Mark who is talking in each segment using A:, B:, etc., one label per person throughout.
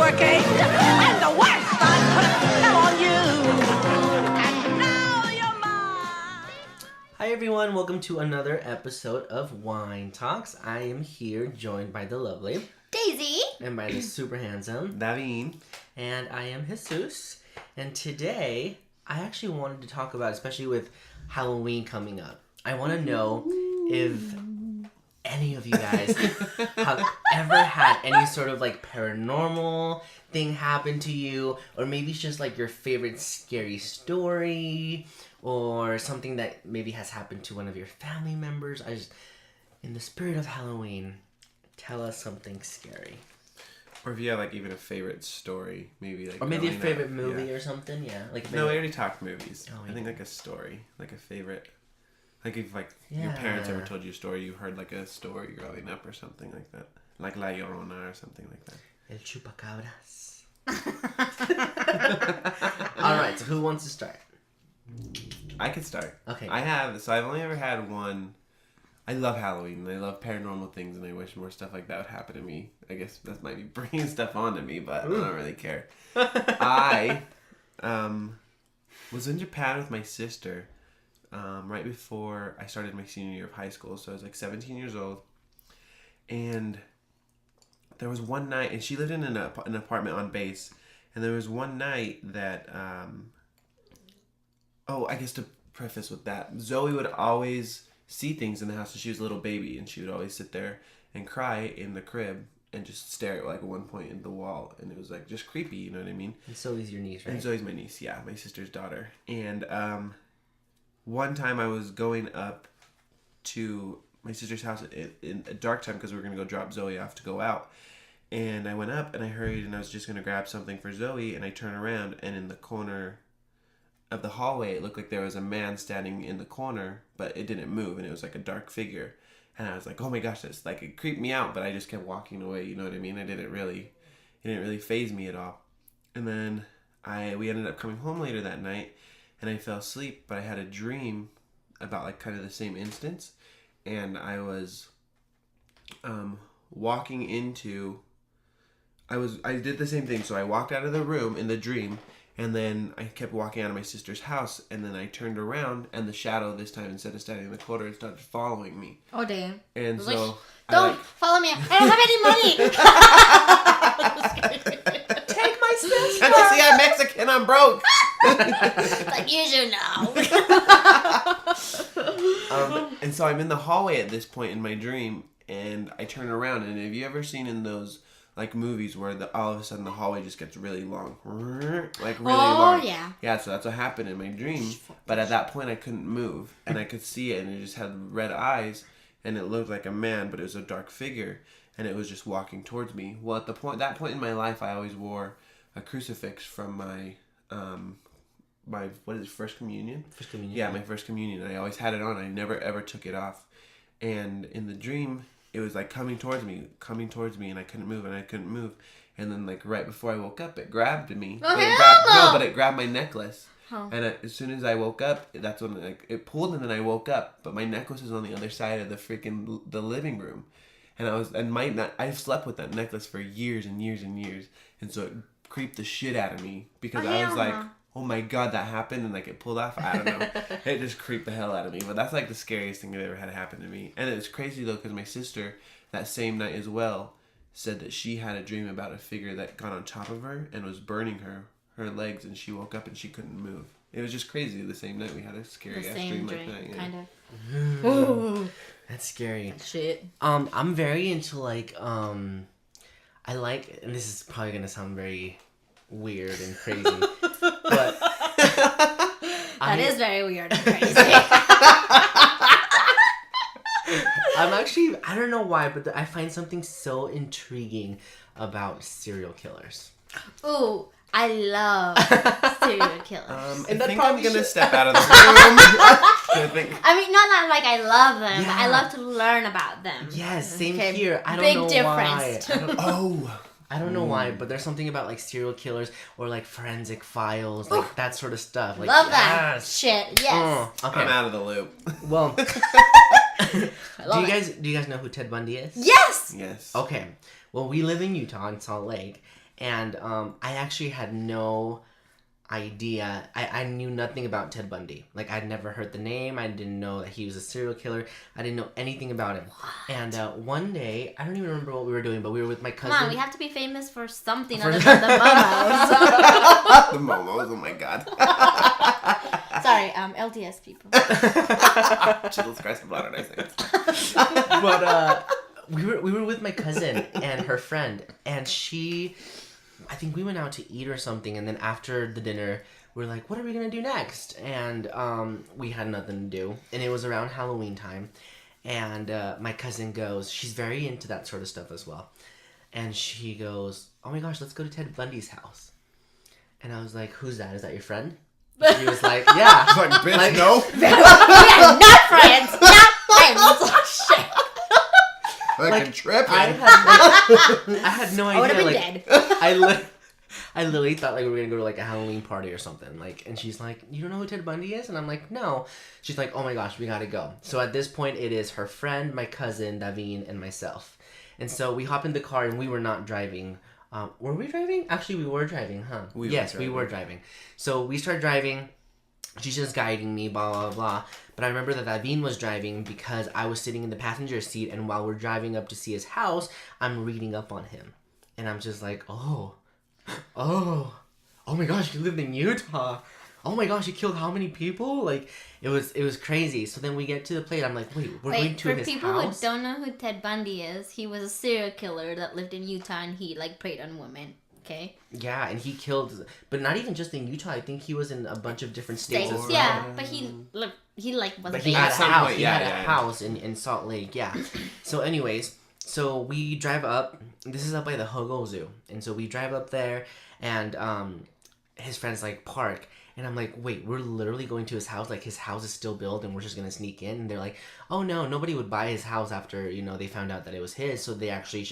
A: working, and the worst I could tell on you. And now you're mine.
B: Hi everyone, welcome to another episode of Wine Talks. I am here joined by the lovely
C: Daisy.
B: and by the super handsome
D: Davin.
B: and I am Jesus. And today I actually wanted to talk about, especially with Halloween coming up, I want to know if any of you guys have ever had any sort of like paranormal thing happen to you, or maybe it's just like your favorite scary story, or something that maybe has happened to one of your family members. In the spirit of Halloween, tell us something scary.
D: Or if you have like even a favorite story, maybe like.
B: Or maybe a
D: growing
B: favorite
D: up,
B: movie
D: yeah.
B: or something, yeah. Like
D: No, we already talked movies.
B: Oh,
D: I think
B: yeah.
D: like a story, like a favorite. Like if like your
B: Yeah.
D: parents ever told you a story, you heard like a story growing up or something like that, like La Llorona or something like that.
B: El Chupacabras. Alright, so who wants to start?
D: I could start.
B: Okay.
D: I've only ever had one. I love Halloween, and I love paranormal things, and I wish more stuff like that would happen to me. I guess that might be bringing stuff on to me, but I don't really care. I was in Japan with my sister right before I started my senior year of high school, so I was like 17 years old, and there was one night, and she lived in an apartment on base, and there was one night that, I guess to preface with that, Zoe would always see things in the house when she was a little baby, and she would always sit there and cry in the crib and just stare at like one point in the wall, and it was like just creepy, you know what I mean?
B: And Zoe's your niece, right?
D: And Zoe's my niece, yeah, my sister's daughter. And one time I was going up to my sister's house in a dark time because we were going to go drop Zoe off to go out. And I went up and I hurried and I was just going to grab something for Zoe, and I turned around and in the corner of the hallway it looked like there was a man standing in the corner, but it didn't move, and it was like a dark figure. And I was like, oh my gosh, that's like, it creeped me out, but I just kept walking away, you know what I mean? It didn't really faze me at all. And then we ended up coming home later that night, and I fell asleep, but I had a dream about like kind of the same instance, and I was walking into, I did the same thing, so I walked out of the room in the dream, and then I kept walking out of my sister's house, and then I turned around, and the shadow this time, instead of standing in the corner, it started following me.
C: Oh, damn.
D: And
C: was
D: so
C: don't follow me. I don't have any money.
B: Take my sister!
D: Can't you see I'm Mexican? I'm broke.
C: Like, you should know.
D: And so I'm in the hallway at this point in my dream, and I turn around, and have you ever seen in those like movies where all of a sudden the hallway just gets really long, like really long?
C: Oh, yeah.
D: Yeah, so that's what happened in my dream. But at that point I couldn't move, and I could see it, and it just had red eyes, and it looked like a man, but it was a dark figure, and it was just walking towards me. Well, at that point in my life, I always wore a crucifix from my first communion?
B: First communion.
D: Yeah, my first communion. I always had it on. I never ever took it off. And in the dream, it was like coming towards me, and I couldn't move, and then like right before I woke up, it grabbed me.
C: Oh,
D: But it grabbed my necklace.
C: Huh.
D: And as soon as I woke up, that's when it pulled, and then I woke up. But my necklace was on the other side of the living room, and I've slept with that necklace for years and years and years, and so it creeped the shit out of me because I was like, oh my god, that happened, and like it pulled off. I don't know. It just creeped the hell out of me. But that's like the scariest thing I've ever had happen to me. And it was crazy though, because my sister that same night as well said that she had a dream about a figure that got on top of her and was burning her legs, and she woke up and she couldn't move. It was just crazy. The same night we had a scary ass dream like that. Yeah.
C: Kind of. Ooh.
B: That's scary.
C: Shit.
B: I'm very into like, I like, and this is probably gonna sound very weird and crazy, but
C: That is very weird and crazy.
B: I don't know why, but I find something so intriguing about serial killers.
C: Ooh, I love serial killers.
D: I
B: that
D: think
B: probably
D: I'm gonna
B: should-
D: step out of the room. I think.
C: I mean, not like I love them, but I
B: Yeah.
C: love to learn about them.
B: Yes, same
C: Okay,
B: here. I don't
C: big
B: know
C: difference.
B: why. I don't know why, but there's something about like serial killers or like forensic files, like that sort of stuff. Like,
C: Love that
B: yes.
C: shit. Yes.
B: Okay.
D: I'm out of the loop.
B: Well,
C: I love
B: do you guys know who Ted Bundy is?
C: Yes.
D: Yes.
B: Okay. Well, we live in Utah in Salt Lake, And I actually had no idea. I knew nothing about Ted Bundy. Like, I'd never heard the name. I didn't know that he was a serial killer. I didn't know anything about him. And one day, I don't even remember what we were doing, but we were with my cousin.
C: Come on, we have to be famous for something other than the momos.
D: The momos, oh my god.
C: Sorry, LDS people.
D: Jesus Christ of Latter-day Saints.
B: But we were with my cousin and her friend, and I think we went out to eat or something, and then after the dinner, we were like, what are we gonna do next? And we had nothing to do, and it was around Halloween time, and my cousin goes, she's very into that sort of stuff as well, and she goes, oh my gosh, let's go to Ted Bundy's house. And I was like, who's that? Is that your friend? She was like, yeah.
D: It's like, bitch, no.
C: We are not friends. Not friends. Shit.
D: Fucking tripping.
B: I had no idea.
C: I would have been
B: like,
C: dead.
B: I literally thought like we were gonna go to like a Halloween party or something. Like, and she's like, "You don't know who Ted Bundy is?" And I'm like, "No." She's like, "Oh my gosh, we gotta go." So at this point, it is her friend, my cousin Davin, and myself. And so we hop in the car, and we were not driving. Were we driving? Actually, we were driving, huh? Yes, we were driving. So we start driving. She's just guiding me, blah, blah, blah. But I remember that Davin was driving because I was sitting in the passenger seat, and while we're driving up to see his house, I'm reading up on him. And I'm just like, oh my gosh, you lived in Utah. Oh my gosh, you killed how many people? Like, it was crazy. So then we get to the place, I'm like, wait, we're going to his house?
C: For people who don't know who Ted Bundy is, he was a serial killer that lived in Utah, and he, like, preyed on women. Okay.
B: Yeah, and he killed, but not even just in Utah. I think he was in a bunch of different states as well.
C: Yeah, but he was
B: But
C: a
B: he
C: baby.
B: had a house.
D: point,
B: He
D: yeah,
B: had a
D: yeah.
B: house in Salt Lake. Yeah. So, anyways, so we drive up. This is up by the Hogo Zoo, and so we drive up there, and his friends like park. And I'm like, wait, we're literally going to his house? Like, his house is still built and we're just going to sneak in? And they're like, oh, no, nobody would buy his house after, they found out that it was his. So they actually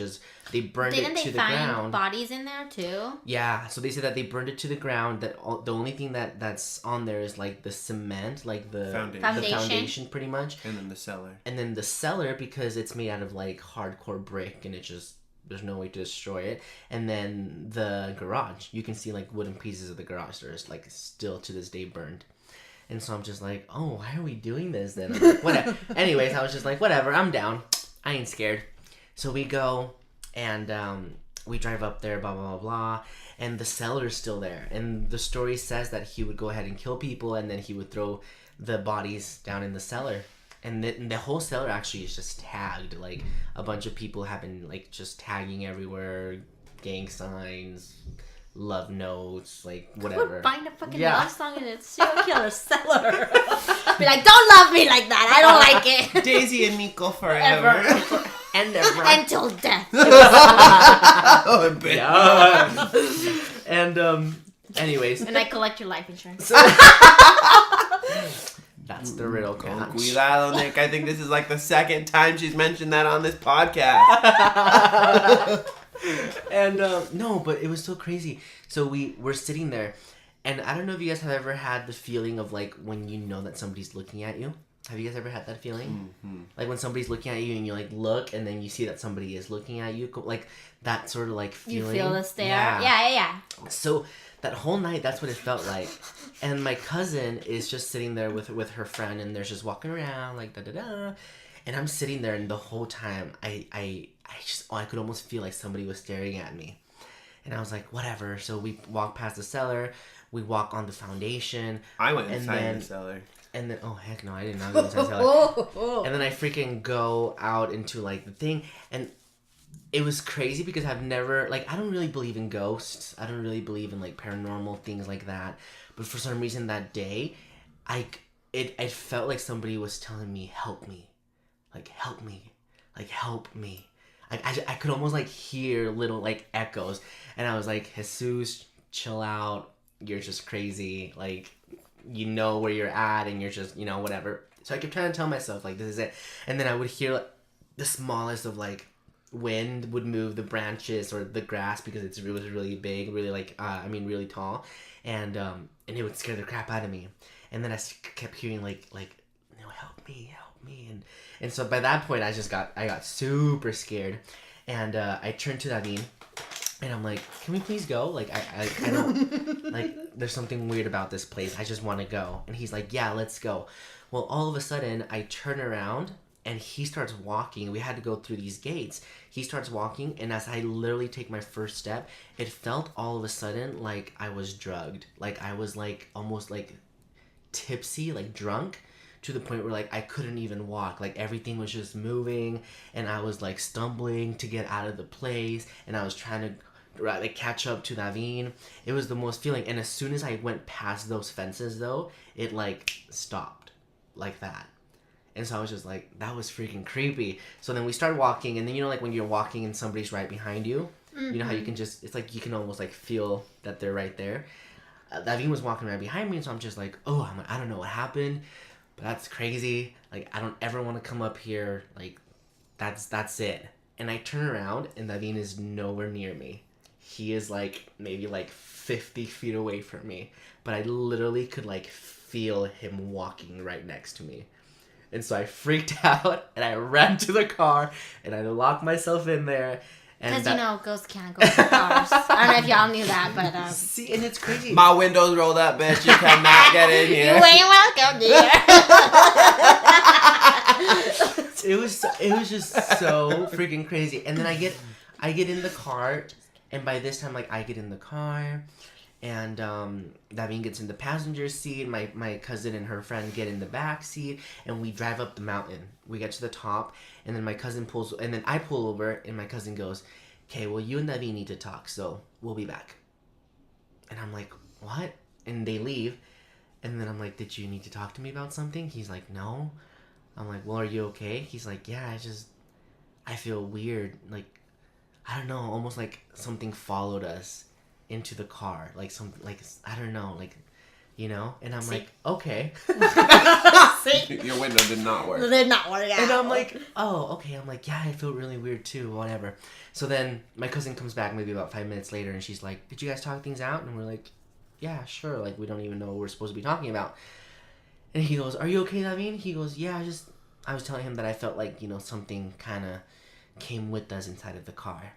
B: they burned it to the ground.
C: Didn't they find bodies in there, too?
B: Yeah, so they said that they burned it to the ground. That the only thing that's on there is, like, the cement, like the foundation, pretty much.
D: And then the cellar.
B: And then the cellar, because it's made out of, like, hardcore brick and it just... There's no way to destroy it. And then the garage. You can see, like, wooden pieces of the garage that are, like, still to this day burned. And so I'm just like, oh, why are we doing this then? I'm like, whatever. Anyways, I was just like, whatever, I'm down. I ain't scared. So we go, and we drive up there, blah, blah, blah, blah. And the cellar's still there. And the story says that he would go ahead and kill people, and then he would throw the bodies down in the cellar. And the whole cellar actually is just tagged. Like, a bunch of people have been, like, just tagging everywhere. Gang signs, love notes, like, whatever.
C: We'd find a fucking love song in a serial killer cellar. Be like, don't love me like that. I don't like it.
D: Daisy and Nico forever.
B: And never.
C: Until death.
D: Oh, bitch.
B: Yeah. And, anyways.
C: And I collect your life insurance.
B: That's the riddle,
D: Con
B: coach.
D: cuidado, Nick. I think this is like the second time she's mentioned that on this podcast.
B: And no, but it was so crazy. So we're sitting there, and I don't know if you guys have ever had the feeling of like when you know that somebody's looking at you. Have you guys ever had that feeling? Mm-hmm. Like when somebody's looking at you and you like look, and then you see that somebody is looking at you, like that sort of like feeling.
C: You feel the stare. Yeah.
B: So that whole night, that's what it felt like. And my cousin is just sitting there with her friend, and they're just walking around like da da da. And I'm sitting there, and the whole time I could almost feel like somebody was staring at me. And I was like, whatever. So we walk past the cellar, we walk on the foundation.
D: I went inside the cellar.
B: And then, oh heck no, I did not go inside the cellar. And then I freaking go out into like the thing, and it was crazy because I've never, like, I don't really believe in ghosts. I don't really believe in, like, paranormal things like that. But for some reason that day, it felt like somebody was telling me, help me. Like, help me. Like, help me. Like, I could almost, like, hear little, like, echoes. And I was like, Jesus, chill out. You're just crazy. Like, you know where you're at, and you're just, whatever. So I kept trying to tell myself, like, this is it. And then I would hear, like, the smallest of, like, wind would move the branches or the grass because it was really big, really really tall, and it would scare the crap out of me. And then I kept hearing like help me, and so by that point I got super scared, and I turned to Davin, And I'm like, can we please go? Like, I don't, like, there's something weird about this place. I just want to go. And he's like, yeah, let's go. Well, all of a sudden, I turn around, and he starts walking. We had to go through these gates. He starts walking, and as I literally take my first step, it felt all of a sudden like I was drugged. Like, I was, like, almost, like, tipsy, like, drunk, to the point where, like, I couldn't even walk. Like, everything was just moving, and I was, like, stumbling to get out of the place, and I was trying to like catch up to Naveen. It was the most feeling, and as soon as I went past those fences though, it like stopped like that. And so I was just like, that was freaking creepy. So then we started walking, and then you know, like when you're walking and somebody's right behind you, you know how you can just, it's like you can almost like feel that they're right there. Naveen was walking right behind me, and so I'm just like, oh, I'm like, I don't know what happened, but that's crazy. Like, I don't ever want to come up here. Like, that's it. And I turn around, and Naveen is nowhere near me. He is like maybe like 50 feet away from me, but I literally could like feel him walking right next to me. And so I freaked out, and I ran to the car, and I locked myself in there.
C: Because you know, ghosts can't go to cars. I don't know if y'all knew that, but
B: see, and it's crazy.
D: My windows rolled up, bitch. You cannot get in here.
C: You ain't welcome, dear.
B: It was just so freaking crazy. And then I get in the car, and by this time, like, I get in the car, and Naveen gets in the passenger seat. My cousin and her friend get in the back seat, and we drive up the mountain. We get to the top, and then my cousin pulls, and then I pull over, and my cousin goes, okay, well, you and Naveen need to talk, so we'll be back. And I'm like, what? And they leave, and then I'm like, did you need to talk to me about something? He's like, no. I'm like, well, are you okay? He's like, yeah, I feel weird, like, I don't know, almost like something followed us into the car, like I don't know, like, you know. And I'm like, okay.
C: See?
D: Your window did not work.
C: Did not work out.
B: And I'm like, oh, okay. I'm like, yeah, I feel really weird too, whatever. So then my cousin comes back maybe about 5 minutes later, and she's like, did you guys talk things out? And we're like, yeah, sure, like, we don't even know what we're supposed to be talking about. And he goes, are you okay, Naveen? He goes, yeah, I was telling him that I felt like, you know, something kind of came with us inside of the car.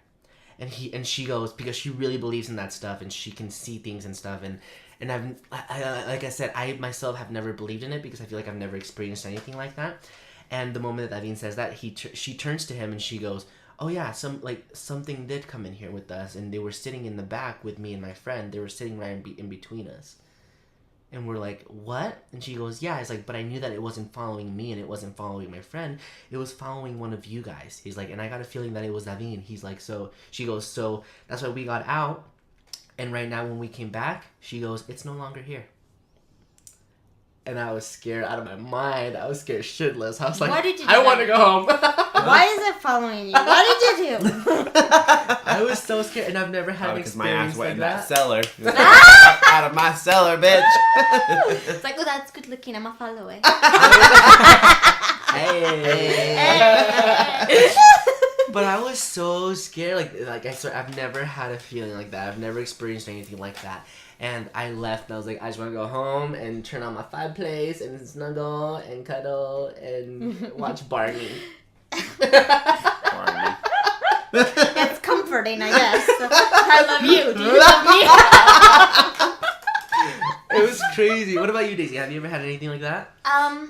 B: And she goes, because she really believes in that stuff, and she can see things and stuff, and I like I said, I myself have never believed in it, because I feel like I've never experienced anything like that. And the moment that Naveen says that, she turns to him, and she goes, oh yeah, something did come in here with us, and they were sitting in the back with me and my friend. They were sitting right in between us. And we're like, what? And she goes, yeah. It's like, but I knew that it wasn't following me, and it wasn't following my friend. It was following one of you guys. He's like, and I got a feeling that it was Naveen. He's like, so, she goes, so that's why we got out. And right now when we came back, she goes, it's no longer here. And I was scared out of my mind. I was scared shitless. I was like,
C: What did you do?
B: I want to go home.
C: Why is it following you? What did you do?
B: I was so scared, and I've never had an
D: Because my ass
B: experience
D: went
B: like
D: in
B: that.
D: that cellar. Out of my cellar, bitch.
C: It's like, oh, that's good looking. I'm gonna follow it.
B: Hey. But I was so scared. Like I swear, I've never had a feeling like that. I've never experienced anything like that. And I left, and I was like, I just want to go home and turn on my fireplace and snuggle and cuddle and watch Barney.
D: Barney.
C: It's comforting, I guess. I love you. Do you love me?
B: It was crazy. What about you, Daisy? Have you ever had anything like that?
D: Or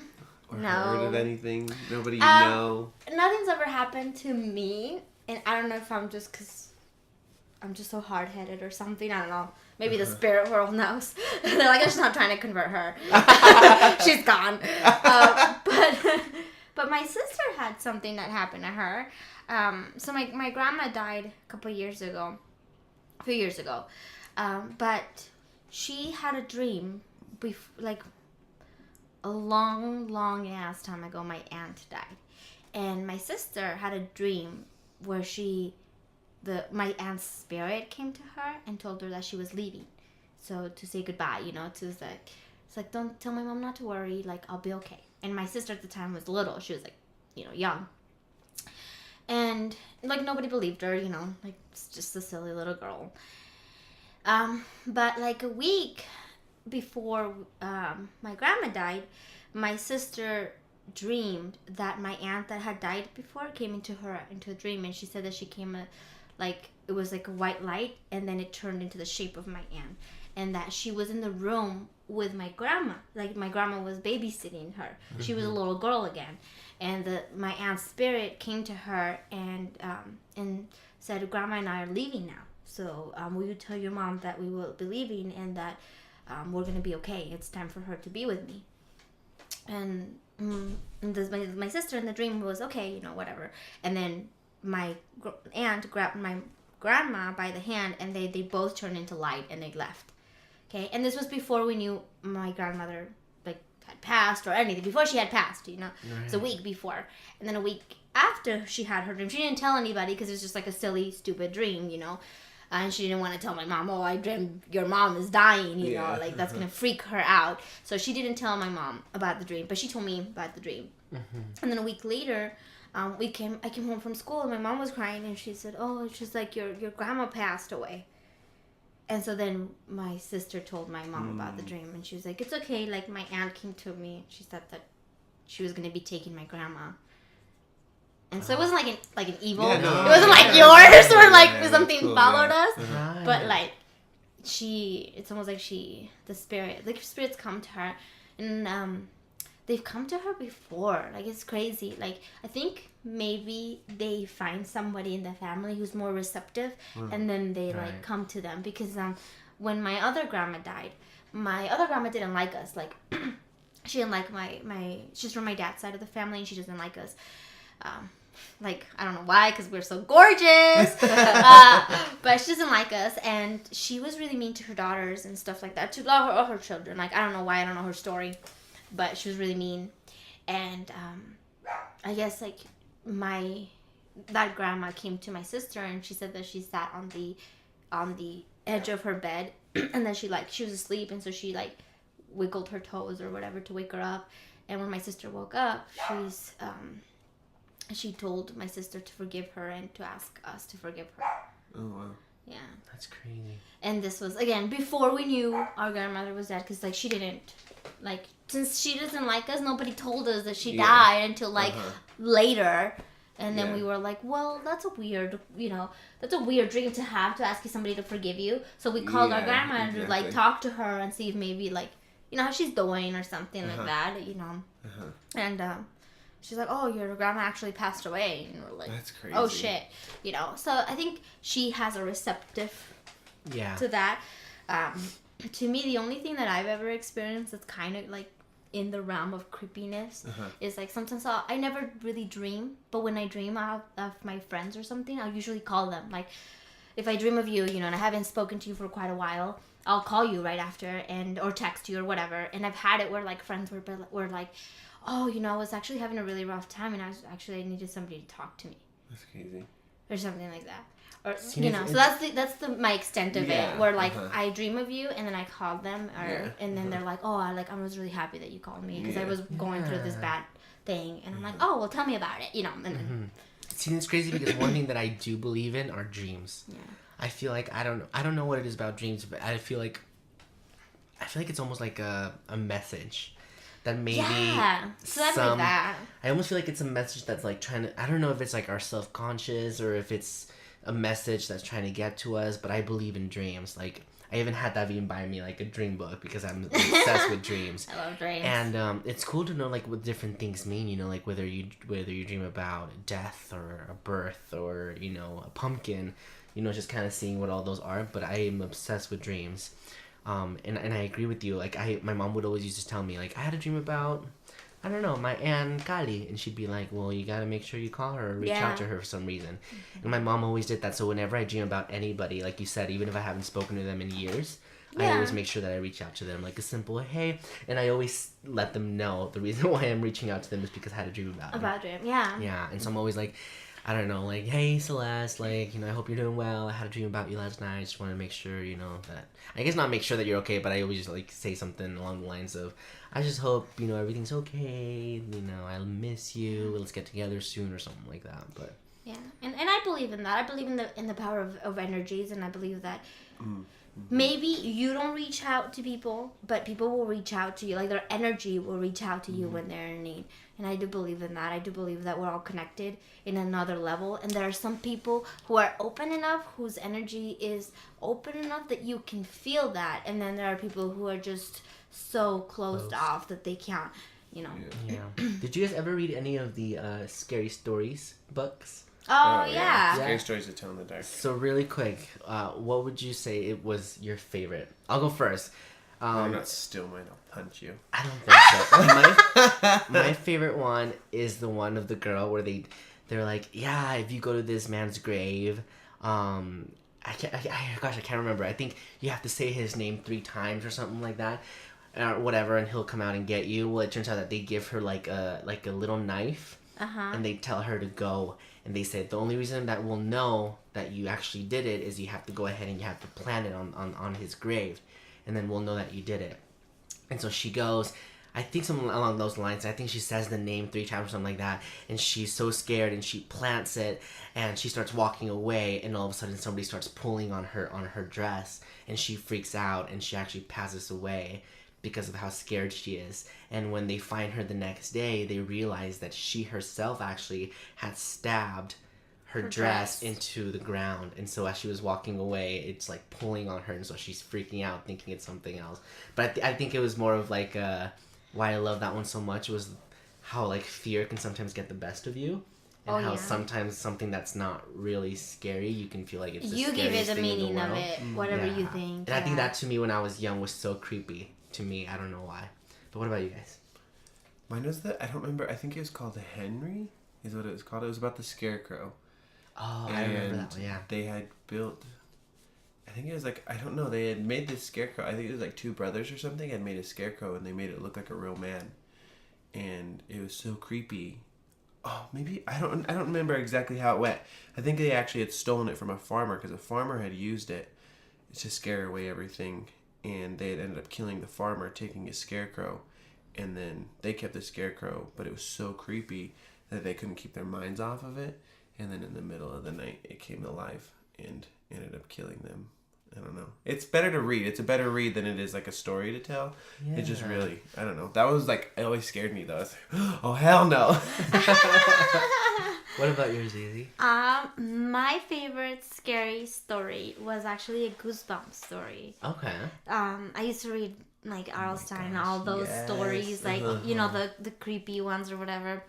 C: No.
D: heard of anything? Nobody you know?
C: Nothing's ever happened to me, and I don't know if I'm just because I'm just so hard-headed or something. I don't know. Maybe the spirit world knows. They're like, I'm just not trying to convert her. She's gone. But my sister had something that happened to her. So my grandma died a few years ago. But she had a dream, like a long ass time ago. My aunt died, and my sister had a dream where my aunt's spirit came to her and told her that she was leaving, so to say goodbye. You know, it's like don't tell my mom not to worry. Like, I'll be okay. And my sister at the time was little. She was like, you know, young. And like nobody believed her. You know, like it's just a silly little girl. But like a week before my grandma died, my sister dreamed that my aunt that had died before came into a dream, and she said that she came it was like a white light, and then it turned into the shape of my aunt, and that she was in the room with my grandma. Like my grandma was babysitting her. She was a little girl again, and my aunt's spirit came to her and said, "Grandma and I are leaving now. So will you tell your mom that we will be leaving and that we're gonna be okay? It's time for her to be with me." And my sister in the dream was okay, you know, whatever. And then my aunt grabbed my grandma by the hand, and they both turned into light, and they left. Okay, and this was before we knew my grandmother like had passed or anything. Before she had passed, you know, it was a week before, and then a week after she had her dream, she didn't tell anybody because it was just like a silly, stupid dream, you know. And she didn't want to tell my mom, "Oh, I dreamed your mom is dying," you know, like that's gonna freak her out. So she didn't tell my mom about the dream, but she told me about the dream. And then a week later, I came home from school, and my mom was crying, and she said, "Oh, it's just like your grandma passed away." And so then my sister told my mom about the dream, and she was like, "It's okay." Like my aunt came to me, and she said that she was gonna be taking my grandma. And so it wasn't like an evil.
D: Yeah, no,
C: it wasn't like yours or like something
D: cool,
C: followed us.
B: Right.
C: But like it's almost like spirits come to her, and they've come to her before. Like it's crazy. Like I think maybe they find somebody in the family who's more receptive, and then they like come to them because when my other grandma died, my other grandma didn't like us. Like she didn't like she's from my dad's side of the family, and she doesn't like us. Like I don't know why, because we're so gorgeous, but she doesn't like us, and she was really mean to her daughters and stuff like that, to all her children. Like I don't know why, I don't know her story, but she was really mean. And I guess like that grandma came to my sister, and she said that she sat on the edge of her bed, and then she was asleep, and so she like wiggled her toes or whatever to wake her up. And when my sister woke up, she told my sister to forgive her and to ask us to forgive her.
D: Oh, wow.
C: Yeah.
B: That's crazy.
C: And this was, again, before we knew our grandmother was dead, because, like, she didn't, like, since she doesn't like us, nobody told us that she died until, like, later. And then we were like, well, that's a weird dream to have, to ask somebody to forgive you. So we called our grandma and, like, talk to her and see if maybe, like, you know, how she's doing or something like that, you know. And, she's like, "Oh, your grandma actually passed away." And we're like,
D: "That's crazy."
C: Oh, shit. You know, so I think she has a receptive to that. To me, the only thing that I've ever experienced that's kind of like in the realm of creepiness is like sometimes I never really dream, but when I dream of my friends or something, I'll usually call them. Like, if I dream of you, you know, and I haven't spoken to you for quite a while, I'll call you right after or text you or whatever. And I've had it where like friends were like, "Oh, you know, I was actually having a really rough time, and I needed somebody to talk to me."
D: That's crazy.
C: Or something like that. Or you know, so that's my extent of it. Where like I dream of you, and then I call them, and then they're like, "Oh, I was really happy that you called me because I was going through this bad thing," and I'm like, "Oh, well, tell me about it," you know. And then,
B: See, it's crazy because one thing that I do believe in are dreams.
C: Yeah.
B: I feel like I don't know what it is about dreams, but I feel like it's almost like a message. That maybe
C: so that's like that.
B: I almost feel like it's a message that's like trying to, I don't know if it's like our self-conscious or if it's a message that's trying to get to us, but I believe in dreams. Like I even had that even buy me like a dream book because I'm obsessed with dreams.
C: I love dreams.
B: And it's cool to know like what different things mean, you know, like whether you dream about death or a birth or, you know, a pumpkin, you know, just kind of seeing what all those are, but I am obsessed with dreams. And I agree with you. Like my mom would always used to tell me, like, I had a dream about, I don't know, my Aunt Kali, and she'd be like, well, you gotta make sure you call her or reach out to her for some reason. And my mom always did that. So whenever I dream about anybody, like you said, even if I haven't spoken to them in years, I always make sure that I reach out to them, like a simple hey, and I always let them know the reason why I'm reaching out to them is because I had a dream about them. Yeah, and so I'm always like, I don't know, like, hey, Celeste, like, you know, I hope you're doing well. I had a dream about you last night. I just want to make sure, you know, that... I guess not make sure that you're okay, but I always just, like, say something along the lines of, I just hope, you know, everything's okay. You know, I'll miss you. Let's get together soon or something like that. But
C: Yeah, and I believe in that. I believe in the power of energies, and I believe that maybe you don't reach out to people, but people will reach out to you. Like their energy will reach out to you when they're in need. And I do believe in that. I do believe that we're all connected in another level. And there are some people who are open enough, whose energy is open enough that you can feel that. And then there are people who are just so closed off that they can't, you know.
B: Yeah. Did you guys ever read any of the Scary Stories books?
C: Oh, yeah.
D: Scary stories to tell in the dark.
B: So really quick, what would you say it was your favorite? I'll go first.
D: I'm not steal mine. I'll punch you.
B: I don't think so. My favorite one is the one of the girl where they're like, yeah, if you go to this man's grave, I can't remember. I think you have to say his name 3 times or something like that, or whatever, and he'll come out and get you. Well, it turns out that they give her like a little knife, and they tell her to go. And they said the only reason that we'll know that you actually did it is you have to go ahead and you have to plant it on his grave, and then we'll know that you did it. And so she goes, I think something along those lines. I think she says the name 3 times or something like that, and she's so scared, and she plants it, and she starts walking away, and all of a sudden somebody starts pulling on her dress, and she freaks out, and she actually passes away because of how scared she is. And when they find her the next day, they realize that she herself actually had stabbed her dress into the ground, and so as she was walking away, it's like pulling on her, and so she's freaking out thinking it's something else. But I think it was more of like why I love that one so much was how like fear can sometimes get the best of you, and how sometimes something that's not really scary, you can feel like it's the
C: you give it
B: scariest
C: the
B: thing in the
C: meaning of
B: world.
C: it, whatever you think.
B: And I think that to me when I was young was so creepy to me. I don't know why. But what about you guys?
D: Mine was I don't remember. I think it was called Henry. Is what it was called. It was about the scarecrow.
B: Oh, I remember that one. Yeah.
D: They had built. I think it was like, I don't know. They had made this scarecrow. I think it was like 2 brothers or something had made a scarecrow, and they made it look like a real man, and it was so creepy. Oh, maybe I don't remember exactly how it went. I think they actually had stolen it from a farmer because a farmer had used it to scare away everything, and they had ended up killing the farmer, taking his scarecrow, and then they kept the scarecrow, but it was so creepy that they couldn't keep their minds off of it, and then in the middle of the night it came alive and ended up killing them. I don't know. It's better to read. It's a better read than it is like a story to tell. Yeah. It just really, I don't know. That was like, it always scared me though. I was like, oh hell no.
B: What about yours, Izzy?
C: My favorite scary story was actually a Goosebumps story.
B: Okay.
C: I used to read like R.L. Stein and all those stories, like you know the creepy ones or whatever.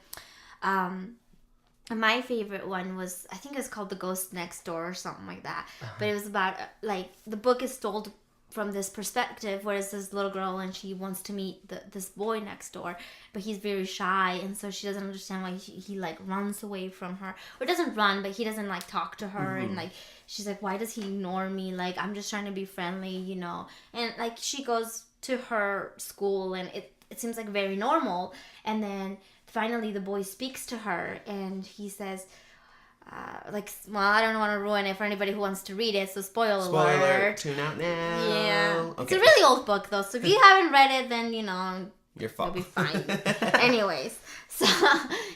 C: My favorite one was, I think it was called The Ghost Next Door or something like that. But it was about, like, the book is told from this perspective, where it's this little girl and she wants to meet this boy next door, but he's very shy, and so she doesn't understand why he like runs away from her, or doesn't run, but he doesn't like talk to her, and like she's like, why does he ignore me? Like, I'm just trying to be friendly, you know. And like she goes to her school, and it seems like very normal, and then finally the boy speaks to her, and he says, well, I don't want to ruin it for anybody who wants to read it, so spoiler alert.
D: Tune out now.
C: Yeah.
D: Okay.
C: It's a really old book, though, so if you haven't read it, then, you know,
D: your fault.
C: You'll be fine. Anyways, so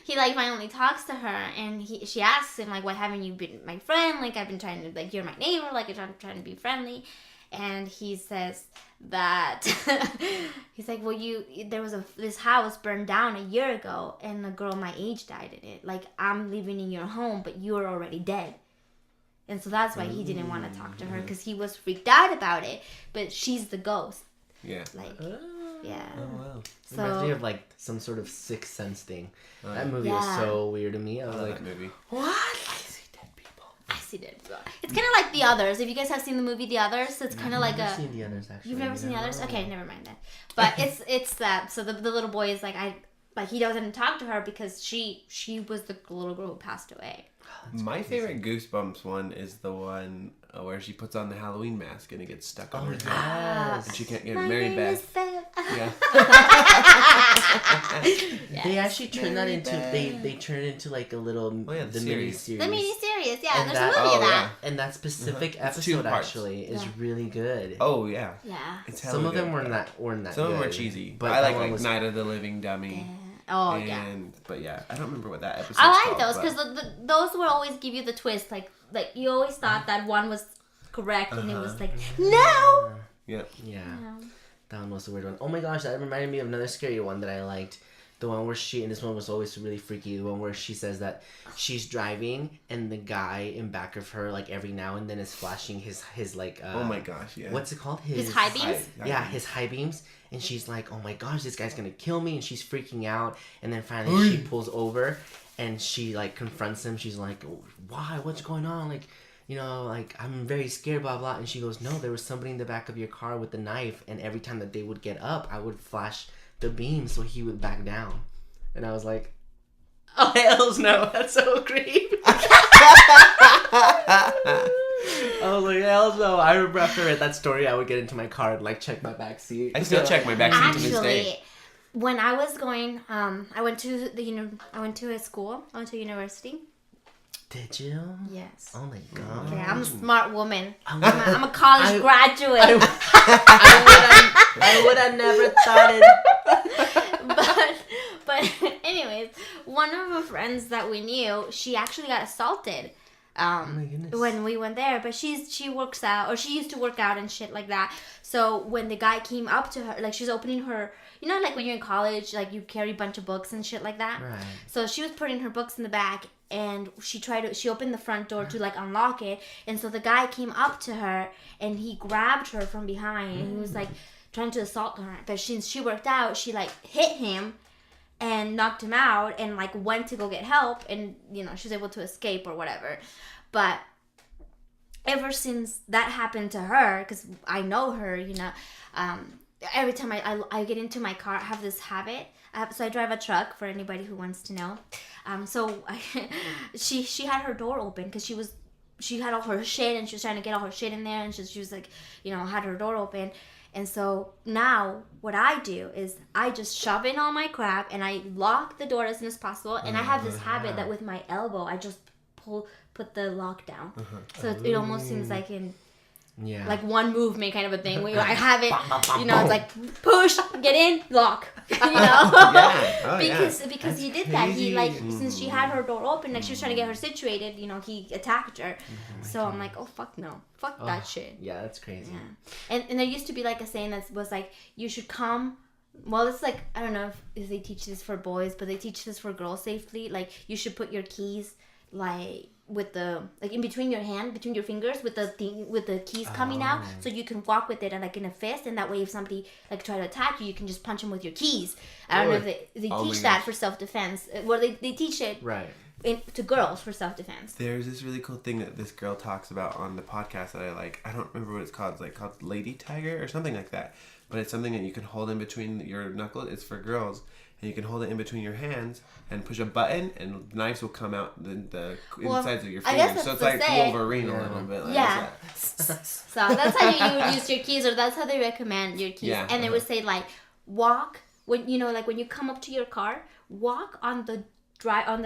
C: he, like, finally talks to her, and she asks him, like, why haven't you been my friend? Like, I've been trying to, like, you're my neighbor, like, I'm trying to be friendly. And he says that he's like, well, there was this house burned down a year ago, and a girl my age died in it. Like, I'm living in your home, but you're already dead. And so that's why he didn't want to talk to her, because he was freaked out about it. But she's the ghost.
D: Yeah.
C: Like, yeah.
B: Oh wow.
C: So,
B: it reminds me of like some sort of Sixth Sense thing. That movie was so weird to me. I was like,
D: that movie.
B: what?
C: I see that. It's kind of like The Others. If you guys have seen the movie The Others, so it's kind of like
B: I've seen The Others, actually.
C: You've never seen The Others? Okay, never mind that. But it's that. So the little boy is like, he doesn't talk to her because she was the little girl who passed away.
D: My favorite Goosebumps one is the one where she puts on the Halloween mask and it gets stuck on her head.
B: Yes.
D: And she can't get
C: My
D: Mary
C: name
D: Beth.
C: is Beth.
D: Yeah.
B: They actually turn that into they turn it into like a little
D: the
B: mini
D: series.
B: series.
C: The mini-series, yeah.
B: And
C: there's
B: that-
C: a movie of
D: oh,
C: that.
B: And that specific
D: It's 2
B: episode
D: parts.
B: actually is
C: Yeah.
B: really good.
D: Oh yeah.
C: Yeah.
D: It's
B: Some of them
D: good.
B: weren't that
D: Some
B: good.
D: of them were cheesy, but I
B: that
D: like
B: one was
D: Night of the Living Dummy.
C: Oh, yeah.
D: But yeah, I don't remember what that episode.
C: I like those because those will always give you the twist. Like you always thought that one was correct, and it was like, no.
D: Yeah.
B: Yeah. That one was a weird one. Oh my gosh, that reminded me of another scary one that I liked. The one where and this one was always really freaky, the one where she says that she's driving and the guy in back of her, like, every now and then is flashing his like,
D: oh my gosh, yeah.
B: what's it called?
C: His high beams?
B: Yeah, his high beams. And she's like, oh my gosh, this guy's gonna kill me. And she's freaking out. And then finally she pulls over and she, like, confronts him. She's like, why? What's going on? Like, you know, like, I'm very scared, blah, blah. And she goes, no, there was somebody in the back of your car with a knife. And every time that they would get up, I would flash the beam so he would back down. And I was like, oh, hells no, that's so creepy. I was like, hells no. I remember after I read that story, I would get into my car and, like, check my back seat.
D: I still check my back seat to this
C: Actually,
D: day.
C: when I was going, I went to a school. I went to university.
B: Did you?
C: Yes.
B: Oh my god.
C: Okay, I'm a smart woman.
B: I'm
C: I'm a college graduate.
B: I would have never thought it.
C: but anyways, one of the friends that we knew, she actually got assaulted.
B: Oh my goodness.
C: When we went there, but she works out, or she used to work out and shit like that. So when the guy came up to her, like, she's opening her, you know, like when you're in college, like you carry a bunch of books and shit like that.
B: Right.
C: So she was putting her books in the back, and she opened the front door to, like, unlock it, and so the guy came up to her and he grabbed her from behind and he was like trying to assault her. But since she worked out, she, like, hit him and knocked him out and, like, went to go get help, and, you know, she was able to escape or whatever. But ever since that happened to her, because I know her, you know, every time I get into my car, I have this habit. So I drive a truck, for anybody who wants to know. She had her door open because she had all her shit and she was trying to get all her shit in there, and she was like, you know, had her door open. And so now what I do is I just shove in all my crap and I lock the door as soon as possible. And I have this habit that with my elbow, I just put the lock down. So it almost seems like like one movement kind of a thing where I have it, you know, it's like push, get in, lock, you know, because he did that. He, like, since she had her door open, like, she was trying to get her situated, you know, he attacked her. So I'm like, oh, fuck no, fuck that shit.
B: Yeah, that's crazy.
C: Yeah. And there used to be, like, a saying that was like, you should come. Well, it's like, I don't know if they teach this for boys, but they teach this for girls safely. Like, you should put your keys, like, with the, like, in between your fingers with the keys coming out, so you can walk with it and, like, in a fist, and that way if somebody, like, try to attack you, you can just punch them with your keys. I don't know if they teach that for self-defense. Well, they teach it to girls for self-defense.
D: There's this really cool thing that this girl talks about on the podcast that I like. I don't remember what it's called. It's, like, called Lady Tiger or something like that. But it's something that you can hold in between your knuckles. It's for girls. And you can hold it in between your hands and push a button, and knives will come out the insides of your fingers. So it's like Wolverine a little bit. Like
C: So that's how you would use your keys, or that's how they recommend your keys. Yeah, and they would say, like, walk when, you know, like, when you come up to your car, walk on the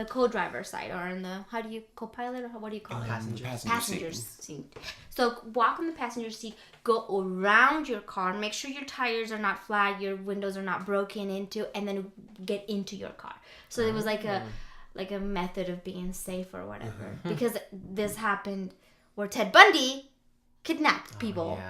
C: co-driver side, or on the, how do you, co-pilot, or what do you call it? Passenger seat. So walk on the passenger seat, go around your car, make sure your tires are not flat, your windows are not broken into, and then get into your car. So it was like a method of being safe or whatever. Because this happened where Ted Bundy kidnapped people.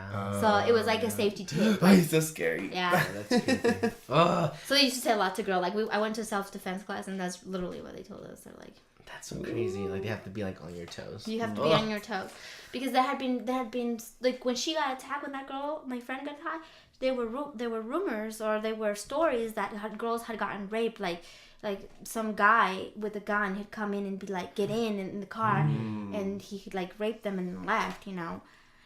C: So it was like a safety tip.
D: Oh, he's so scary.
C: Yeah.
B: That's creepy. Oh,
C: So they used to say a lot to girls. Like, I went to self-defense class, and that's literally what they told us. They're like,
B: that's so crazy. Like, they have to be, like, on your toes.
C: you have to be on your toes. Because there had been, like, when she got attacked, when that girl, my friend, got attacked, there were rumors, or there were stories that girls had gotten raped. Like some guy with a gun had come in and be like, get in the car, and he could, like, rape them and left, you know.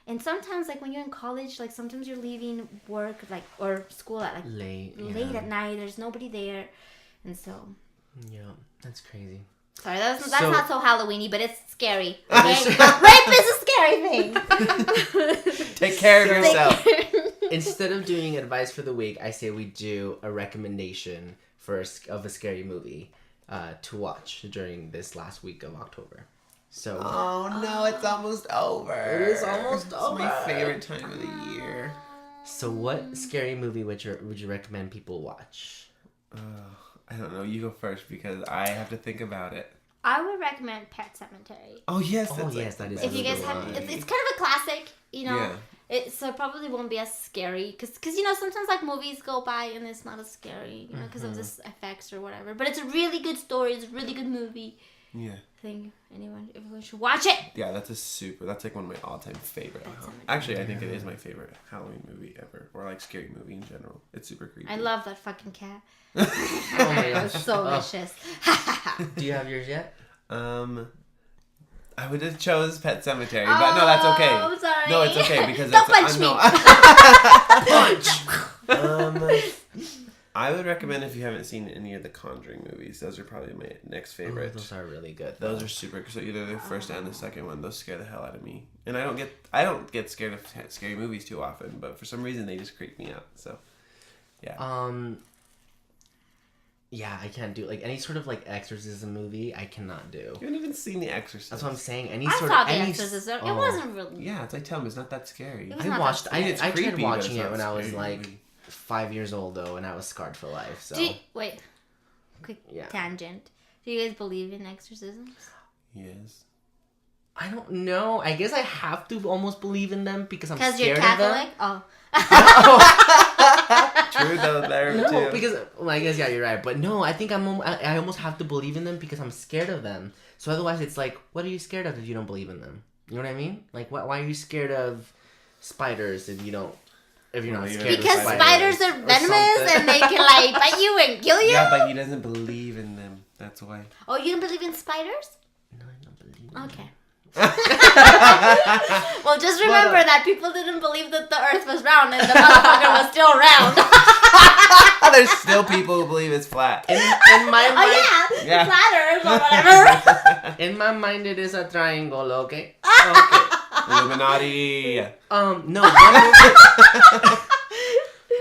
C: And sometimes, like, when you're in college, like, sometimes you're leaving work, like, or school at, like, late at night. There's nobody there. And so.
B: Yeah, that's crazy.
C: Sorry, that's not so Halloweeny, but it's scary. Okay? Rape is a scary thing.
D: Take care of yourself.
B: Instead of doing advice for the week, I say we do a recommendation of a scary movie to watch during this last week of October. So.
D: Oh no, it's almost over.
B: It is almost over.
D: It's my favorite time of the year.
B: So what scary movie would you recommend people watch?
D: I don't know. You go first because I have to think about it.
C: I would recommend Pet Sematary.
D: Oh yes,
B: Oh, yes, that is
C: If you guys
B: good
C: have,
B: one.
C: it's kind of a classic, you know.
D: Yeah.
C: So it probably won't be as scary because you know sometimes like movies go by and it's not as scary, you know, because of this effects or whatever. But it's a really good story. It's a really good movie.
D: Yeah.
C: I think everyone should watch it.
D: Yeah, that's like one of my all-time favorite.
C: Cemetery.
D: Actually, I think it is my favorite Halloween movie ever, or like scary movie in general. It's super creepy.
C: I love that fucking cat.
B: Oh my gosh.
C: It's so
B: Oh.
C: vicious.
B: Do you have yours yet?
D: I would have chose Pet Cemetery, but no, that's okay.
C: Oh, I'm sorry.
D: No, it's okay because
C: Don't
D: that's
C: punch me.
D: I would recommend if you haven't seen any of the Conjuring movies. Those are probably my next favorite.
B: Those are really good.
D: Those are super. So either the first and the second one, those scare the hell out of me. And I don't get scared of scary movies too often, but for some reason they just creep me out. So, yeah.
B: Yeah, I can't do like any sort of like exorcism movie. I cannot do.
D: You haven't even seen The Exorcist.
B: That's what I'm saying. Any
C: I
B: sort
C: saw
B: of
C: The
B: any.
C: Exorcism.
B: Oh.
C: It wasn't really.
D: Yeah, it's like tell me it's not that scary.
C: It was
B: I
C: not
B: watched.
C: that
B: I
C: scary.
B: tried
D: creepy, but
B: watching
D: it's
B: it
D: not
B: when I was
D: scary
B: like
D: movie.
B: 5 years old though, and I was scarred for life. So
C: Wait. Quick
B: Yeah.
C: tangent. Do you guys believe in exorcisms?
D: Yes.
B: I don't know. I guess I have to almost believe in them because I'm
C: Because
B: scared
C: you're Catholic?
B: of them.
C: Oh.
D: True though, there
B: No,
D: too.
B: because well, I guess yeah, you're right. But no, I think I almost have to believe in them because I'm scared of them. So otherwise, it's like, what are you scared of if you don't believe in them? You know what I mean? Like, why are you scared of spiders if you're not
D: Well,
B: scared
D: you're-
B: of
C: Because spiders are
B: or
C: venomous
B: something?
C: and they can like bite you and kill you?
D: Yeah, but he doesn't believe in them. That's why.
C: Oh, you don't believe in spiders?
B: No, I don't believe. In them.
C: Okay. Well, just remember that people didn't believe that the earth was round and the motherfucker was still round.
D: There's still people who believe it's flat.
B: In my mind,
C: Oh, yeah.
D: Yeah.
C: Flat earth or whatever.
B: in my mind, it is a triangle. Okay.
D: Okay. Illuminati.
B: No.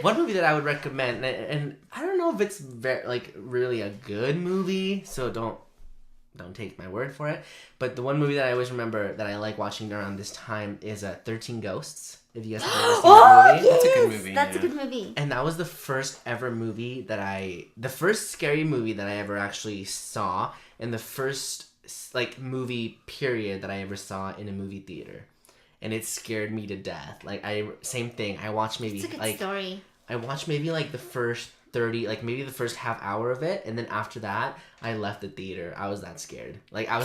B: One movie that I would recommend, and I don't know if it's really a good movie, so don't take my word for it. But the one movie that I always remember that I like watching around this time is 13 Ghosts. If you guys have ever seen that movie.
D: That's a good movie,
C: That's
D: yeah.
C: a good movie.
B: And that was the first ever movie the first scary movie that I ever actually saw, and the first movie period that I ever saw in a movie theater. And it scared me to death. Same thing. I watched maybe
C: It's a good story.
B: I watched maybe the first 30, maybe the first half hour of it, and then after that, I left the theater. I was that scared. I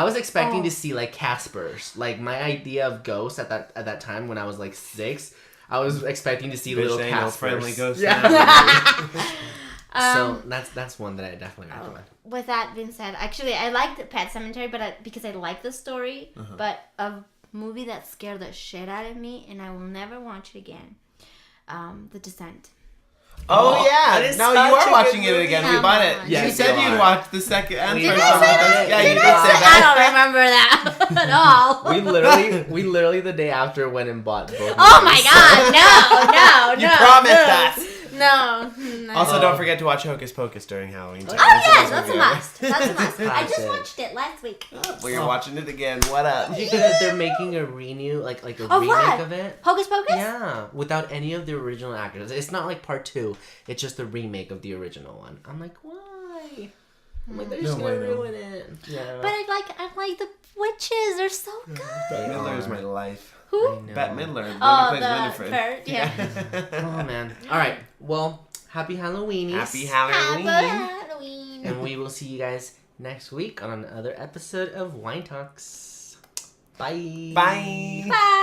B: was expecting to see Caspers. My idea of ghosts at that time when I was 6, I was expecting to see little
D: ain't no
B: Caspers.
D: friendly ghost.
B: Yeah. So that's one that I definitely recommend.
C: With that being said, actually, I liked Pet Sematary, but because I like the story, but a movie that scared the shit out of me, and I will never watch it again. The Descent.
D: Oh
B: that
D: yeah!
B: is
D: No,
B: such
D: you
B: a
D: are
B: good
D: watching it
C: movie.
D: again. We
C: Come
D: bought it.
C: on.
D: You
B: Yes,
D: said
B: you
D: you'd
B: are.
D: watch the second and
B: Did
D: first
B: I
D: one
B: say
D: with us.
B: that?
D: Yeah, you
B: Did
D: did
B: I
D: say
B: say
D: that.
C: I don't remember that at all.
B: We literally the day after went and bought both.
C: Oh
B: movies.
C: my god, no.
D: You promised us.
C: No.
D: Also, don't forget to watch Hocus Pocus during Halloween. Too.
C: Oh yeah,
D: the
C: that's
D: best
C: a
D: movie
C: must. That's a must. I just
B: Classic.
C: watched it last week.
D: ever. Well, you're watching it again. What up?
B: Did you know that they're making a renew, like a
C: Of
B: remake
C: what?
B: of it?
C: Hocus Pocus?
B: Yeah, without any of the original actors. It's not part 2. It's just the remake of the original one. I'm like, why? I'm like, they're just
D: No,
B: gonna
D: I know.
B: ruin it. Yeah.
C: But I like the witches. They're so good.
D: Bette Midler is my life.
C: Who?
B: I know.
D: Bette Midler. The
C: Oh,
D: one who plays
C: the
D: Winifred.
C: bird. Yeah.
B: Oh man. All right. Well, happy Halloweenies.
D: Happy
C: Happy
D: Halloween.
C: Halloween.
B: And we will see you guys next week on another episode of Wine Talks. Bye.
D: Bye.
C: Bye.